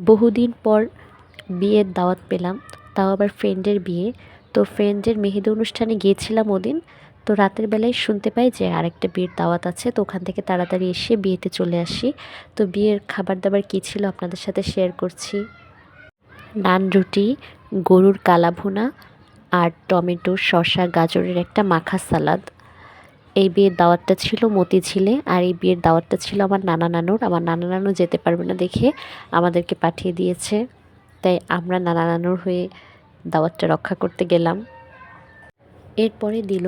বহুদিন পর বিয়ের দাওয়াত পেলাম, তাও আবার ফ্রেন্ডের বিয়ে। তো ফ্রেন্ডের মেহেদি অনুষ্ঠানে গিয়েছিলাম ওদিন। তো রাতের বেলায় শুনতে পাই যে আরেকটা বিয়ের দাওয়াত আছে, তো ওখান থেকে তাড়াতাড়ি এসে বিয়েতে চলে আসি। তো বিয়ের খাবার দাবার কী ছিল আপনাদের সাথে শেয়ার করছি। নান রুটি, গরুর কালা ভুনা, আর টমেটো শসা গাজরের একটা মাখা সালাদ। এই বিয়ের দাওয়াতটা ছিল মতিঝিলে, আর এই বিয়ের দাওয়াতটা ছিল আমার নানা নানুর। আমার নানা নানু যেতে পারবে না দেখে আমাদেরকে পাঠিয়ে দিয়েছে, তাই আমরা নানা নানুর হয়ে দাওয়াতটা রক্ষা করতে গেলাম। এরপরে দিল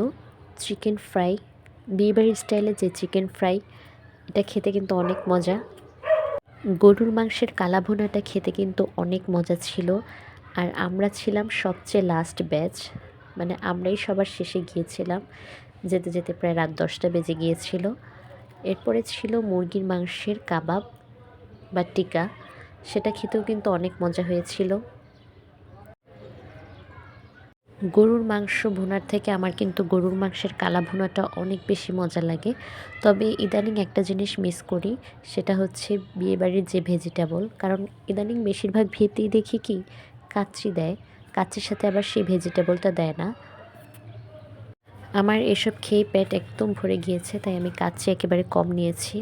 চিকেন ফ্রাই, বিয়েবাড়ির স্টাইলে যে চিকেন ফ্রাই, এটা খেতে কিন্তু অনেক মজা। গরুর মাংসের কালা ভুনাটা খেতে কিন্তু অনেক মজা ছিল। আর আমরা ছিলাম সবচেয়ে লাস্ট ব্যাচ, মানে আমরাই সবার শেষে গিয়েছিলাম। যেতে যেতে প্রায় রাত 10টা বেজে গিয়েছিল। এরপরে ছিল মুরগির মাংসের কাবাব বা টিকা, সেটা খেতেও কিন্তু অনেক মজা হয়েছিল। গরুর মাংস ভুনার থেকে আমার কিন্তু গরুর মাংসের কালা ভুনাটা অনেক বেশি মজা লাগে। তবে ইদানিং একটা জিনিস মিস করি, সেটা হচ্ছে বিয়েবাড়ির যে ভেজিটেবল। কারণ ইদানিং বেশিরভাগ ভিতেই দেখি কি কাচ্চি দেয়, কাচ্চির সাথে আবার সেই ভেজিটেবলটা দেয় না। আমার এসব খেয়ে পেট একদম ভরে গিয়েছে, তাই আমি কাচ্চি একেবারে কম নিয়েছি।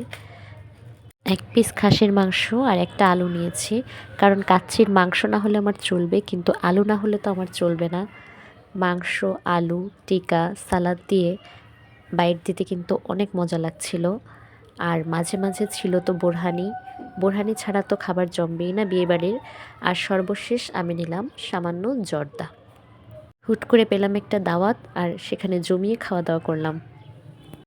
1 পিস খাসির মাংস আর একটা আলু নিয়েছি, কারণ কাচ্চির মাংস না হলে আমার চলবে, কিন্তু আলু না হলে তো আমার চলবে না। মাংস, আলু, টিকা, সালাদ দিয়ে বাইট দিতে কিন্তু অনেক মজা লাগছিল। আর মাঝে মাঝে ছিল তো বোরহানি, বোরহানি ছাড়া তো খাবার জমবেই না বিয়েবাড়ির। আর সর্বশেষ আমি নিলাম সামান্য জর্দা। হুট করে পেলাম একটা দাওয়াত, আর সেখানে জমিয়ে খাওয়া দাওয়া করলাম।